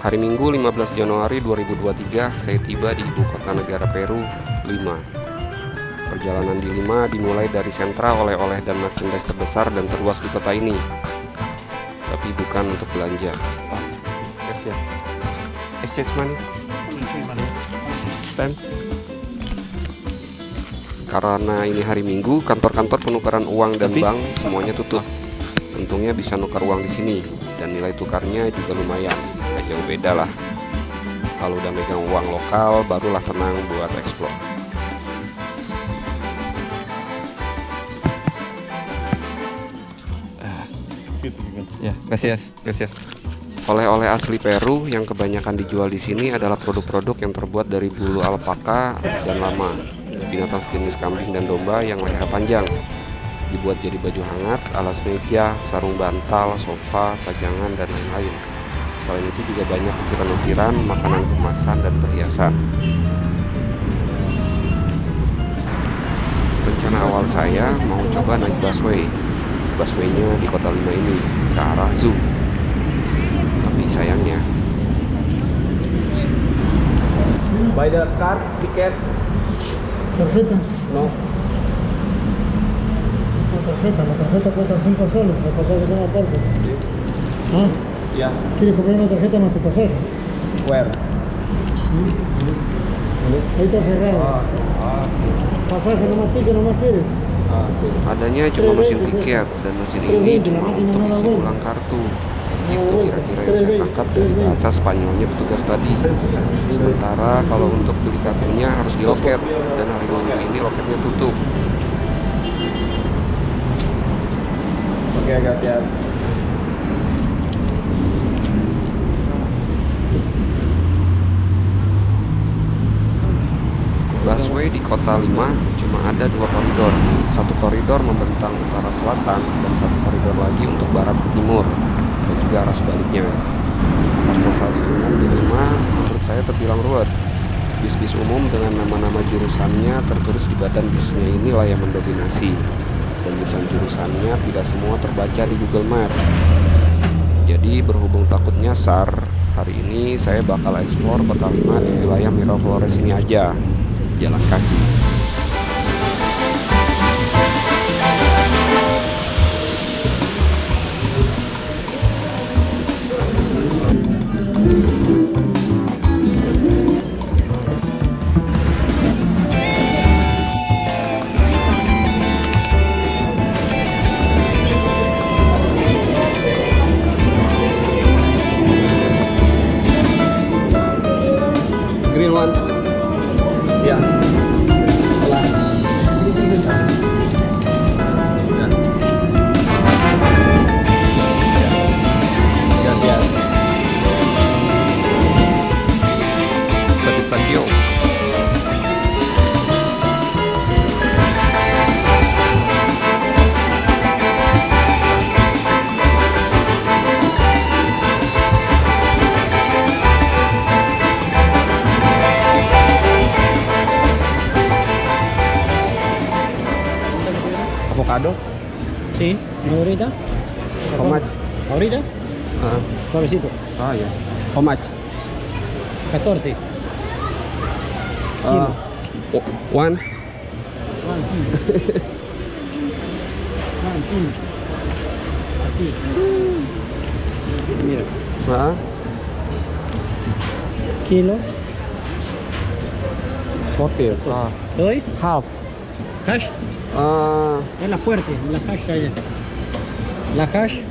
Hari Minggu 15 Januari 2023, saya tiba di ibu kota negara Peru, Lima. Perjalanan di Lima dimulai dari sentra oleh-oleh dan merchandise terbesar dan terluas di kota ini. Tapi bukan untuk belanja. Yes, ya. Exchange money. Stand. Karena ini hari Minggu, kantor-kantor penukaran uang dan bank semuanya tutup. Untungnya bisa nukar uang di sini dan nilai tukarnya juga lumayan. Gak jauh beda lah. Kalau udah megang uang lokal, barulah tenang buat explore. Ya, gracias. Oleh-oleh asli Peru yang kebanyakan dijual di sini adalah produk-produk yang terbuat dari bulu alpaka dan lama, binatang sejenis kambing dan domba yang leher panjang. Dibuat jadi baju hangat, alas meja, sarung bantal, sofa, pajangan, dan lain-lain. Selain itu juga banyak ukiran-ukiran, makanan kemasan, dan perhiasan. Rencana awal saya mau coba naik busway. Busway-nya di kota Lima ini, ke arah zoo. Tapi sayangnya By the card ticket? Tarjeta. No. La tarjeta cuesta 5 soles, el pasaje son aparte. Sí. ¿Ah? Yeah. ¿Quieres comprar una tarjeta más tu pasaje? Where? Ahí está cerrado. Sí. Pasaje nomás ticket, nomás quieres. Sí. adanya cuma mesin tiket, dan mesin ini cuma untuk isi ulang kartu. Begitu kira-kira yang saya tangkap dari bahasa Spanyolnya petugas tadi. Sementara kalau untuk beli kartunya harus di loket, dan hari Minggu ini loketnya tutup. Oke, gracias. Busway di kota Lima cuma ada 2 koridor. Satu koridor membentang utara selatan dan satu koridor lagi untuk barat ke timur, dan juga arah sebaliknya. Transportasi umum di Lima menurut saya terbilang ruwet. Bis-bis umum dengan nama-nama jurusannya tertulis di badan bisnya inilah yang mendominasi, dan jurusan-jurusannya tidak semua terbaca di Google Map. Jadi berhubung takut nyasar, hari ini saya bakal eksplor kota Lima di wilayah Miraflores ini aja, jalan kaki. Green one. Ya. Salah. Gracias. Satisfacción. Avocado. Sí, ahorita. How much? Ahorita, suavecito. Ya. How much? 14. One. Aquí. Mira. Kilo. 40. ¿Te doy? Half. Hash. Es la fuerte, la hash allá. La hash,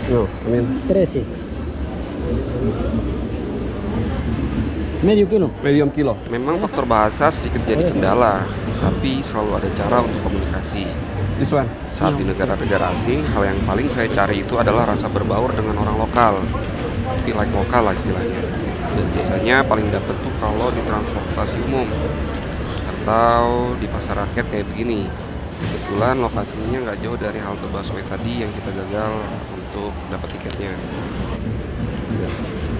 No, I mean 13. Medio kilo. medium kilo. Memang faktor bahasa sedikit jadi kendala, tapi selalu ada cara untuk komunikasi. This one. Saat di negara-negara asing, hal yang paling saya cari itu adalah rasa berbaur dengan orang lokal. Feel like lokal lah istilahnya. Dan biasanya paling dapet tuh kalau di transportasi umum atau di pasar rakyat kayak begini. Kebetulan lokasinya nggak jauh dari halte busway tadi yang kita gagal untuk dapat tiketnya.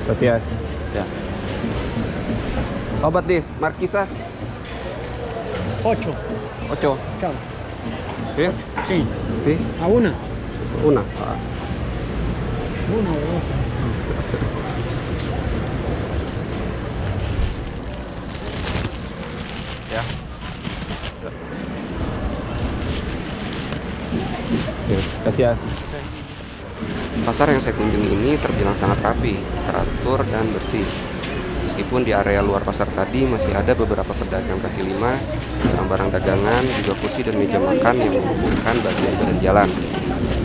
Gracias. Ya. How about this? Marquisa? 8. 8. Chao. Ya, Sí. Sí. ¿A una? Una. Una o dos. Gracias. Pasar yang saya kunjungi ini terbilang sangat rapi, teratur, dan bersih. Meskipun di area luar pasar tadi masih ada beberapa pedagang kaki lima, barang-barang dagangan, juga kursi dan meja makan yang menghubungkan bagian badan jalan,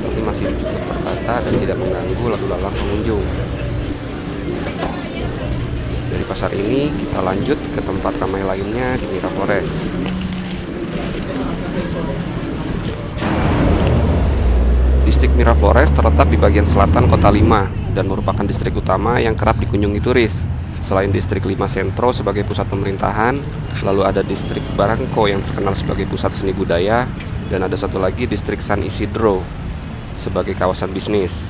tapi masih cukup tertata dan tidak mengganggu lalu lalang pengunjung. Dari pasar ini kita lanjut ke tempat ramai lainnya di Miraflores. Distrik Miraflores terletak di bagian selatan kota Lima dan merupakan distrik utama yang kerap dikunjungi turis. Selain distrik Lima Sentro sebagai pusat pemerintahan, lalu ada distrik Barangko yang terkenal sebagai pusat seni budaya, dan ada satu lagi distrik San Isidro sebagai kawasan bisnis.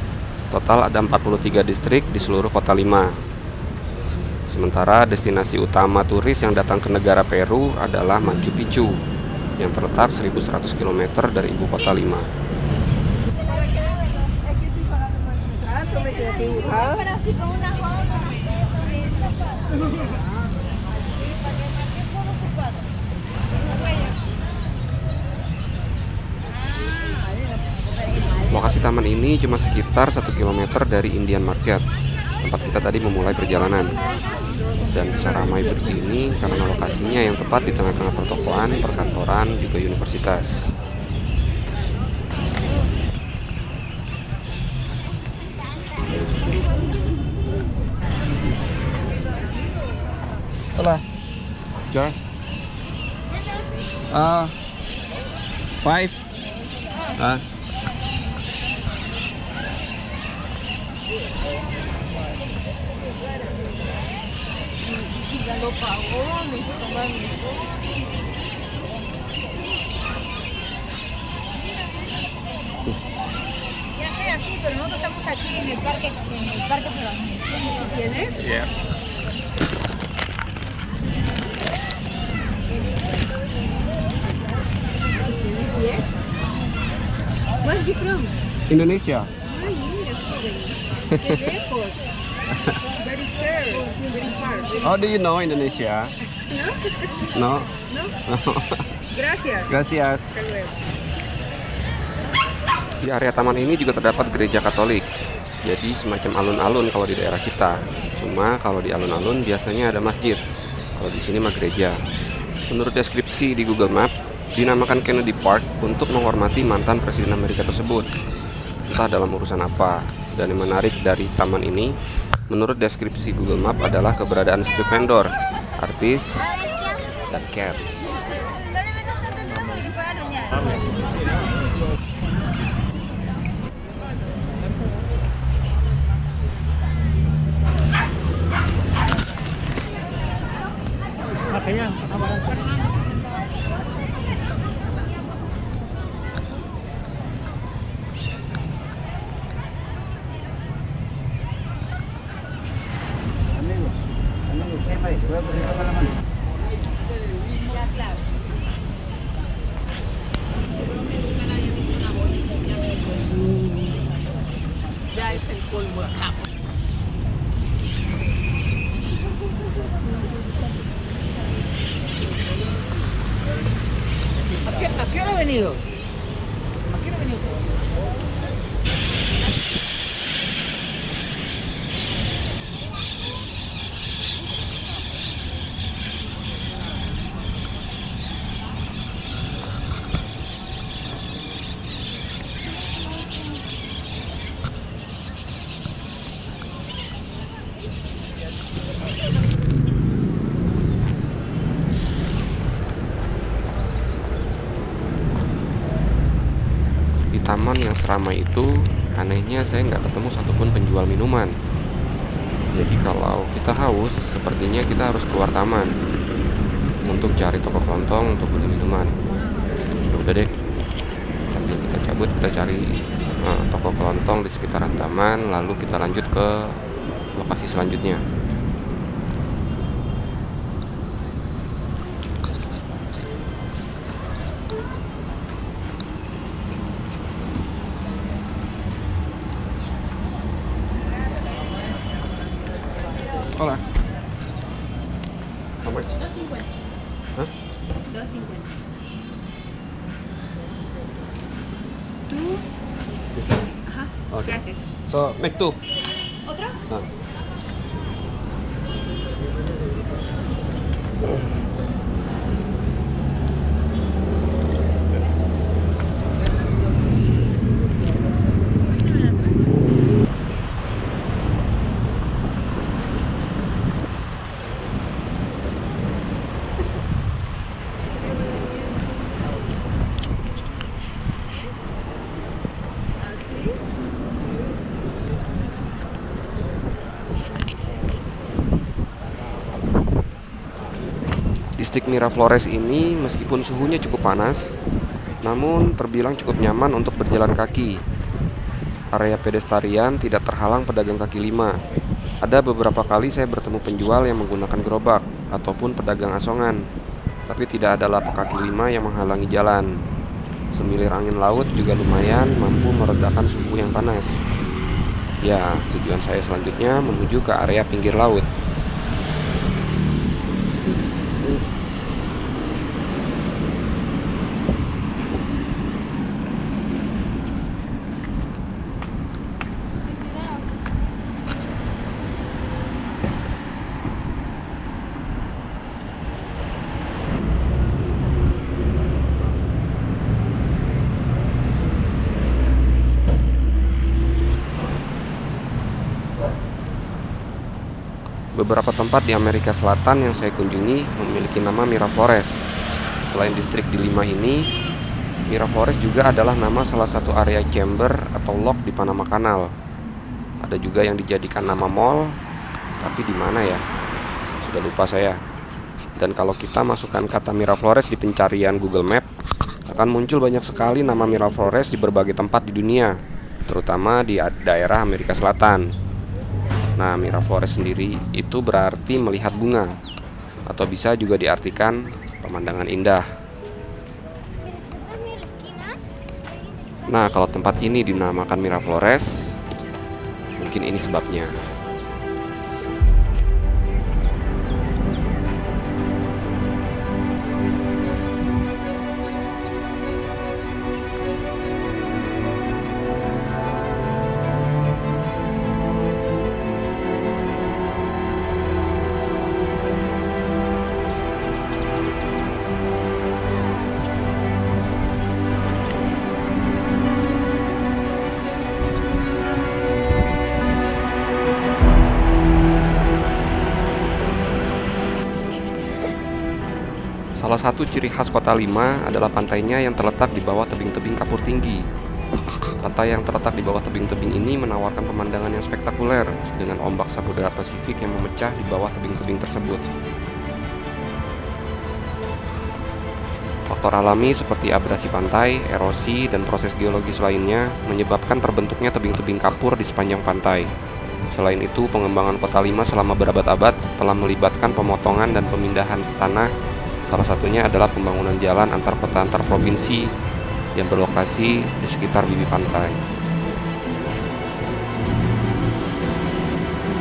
Total ada 43 distrik di seluruh kota Lima. Sementara destinasi utama turis yang datang ke negara Peru adalah Machu Picchu yang terletak 1100 km dari ibu kota Lima. Lokasi taman ini cuma sekitar 1 km dari Indian Market, tempat kita tadi memulai perjalanan. Dan bisa ramai begini karena lokasinya yang tepat di tengah-tengah pertokoan, perkantoran, juga universitas. Hola. Just. 5. Ya estoy aquí, pero nosotros estamos aquí en el parque Peronil. ¿Tienes? Yeah. Yes. Where are you from? Indonesia. Ay, mira, qué lejos. Very far. Oh, do you know Indonesia? No. Gracias. Gracias. Hasta luego. Di area taman ini juga terdapat gereja Katolik. Jadi semacam alun-alun kalau di daerah kita. Cuma kalau di alun-alun biasanya ada masjid. Kalau di sini mah gereja. Menurut deskripsi di Google Map, dinamakan Kennedy Park untuk menghormati mantan Presiden Amerika tersebut. Entah dalam urusan apa. Dan yang menarik dari taman ini, menurut deskripsi Google Map adalah keberadaan street vendor, artis, dan cats. Makanya, Ya es el colmo. ¿A qué hora ha venido? ¿A qué hora ha venido? Di taman yang seramai itu, anehnya saya nggak ketemu satupun penjual minuman. Jadi kalau kita haus, sepertinya kita harus keluar taman untuk cari toko kelontong untuk beli minuman. Ya udah deh, sambil kita cabut kita cari toko kelontong di sekitaran taman, lalu kita lanjut ke lokasi selanjutnya. Hola. How much? 2.50. Hah? 2.50. Two Ajá. Okay. Gracias. So, make two. ¿Otro? Ah. Distrik Miraflores ini meskipun suhunya cukup panas, namun terbilang cukup nyaman untuk berjalan kaki. Area pedestrian tidak terhalang pedagang kaki lima. Ada beberapa kali saya bertemu penjual yang menggunakan gerobak ataupun pedagang asongan, tapi tidak ada lapak kaki lima yang menghalangi jalan. Semilir angin laut juga lumayan mampu meredakan suhu yang panas. Ya, tujuan saya selanjutnya menuju ke area pinggir laut. Beberapa tempat di Amerika Selatan yang saya kunjungi memiliki nama Miraflores. Selain distrik di Lima ini, Miraflores juga adalah nama salah satu area chamber atau lock di Panama Canal. Ada juga yang dijadikan nama mall, tapi di mana ya? Sudah lupa saya. Dan kalau kita masukkan kata Miraflores di pencarian Google Map, akan muncul banyak sekali nama Miraflores di berbagai tempat di dunia, terutama di daerah Amerika Selatan. Nah, Miraflores sendiri itu berarti melihat bunga, atau bisa juga diartikan pemandangan indah. Nah, kalau tempat ini dinamakan Miraflores, mungkin ini sebabnya. Salah satu ciri khas Kota Lima adalah pantainya yang terletak di bawah tebing-tebing kapur tinggi. Pantai yang terletak di bawah tebing-tebing ini menawarkan pemandangan yang spektakuler dengan ombak Samudra Pasifik yang memecah di bawah tebing-tebing tersebut. Faktor alami seperti abrasi pantai, erosi, dan proses geologis lainnya menyebabkan terbentuknya tebing-tebing kapur di sepanjang pantai. Selain itu, pengembangan Kota Lima selama berabad-abad telah melibatkan pemotongan dan pemindahan tanah. Salah satunya adalah pembangunan jalan antar kota antar provinsi yang berlokasi di sekitar bibir pantai.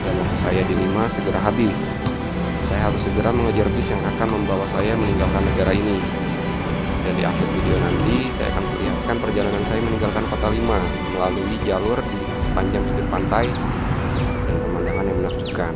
Dan waktu saya di Lima segera habis. Saya harus segera mengejar bis yang akan membawa saya meninggalkan negara ini. Dan di akhir video nanti saya akan perlihatkan perjalanan saya meninggalkan Kota Lima melalui jalur di sepanjang bibir pantai dan pemandangan yang menakjubkan.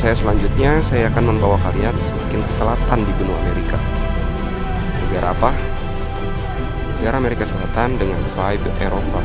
saya selanjutnya, saya akan membawa kalian semakin ke selatan di benua Amerika. Negara apa? Negara Amerika Selatan dengan vibe Eropa.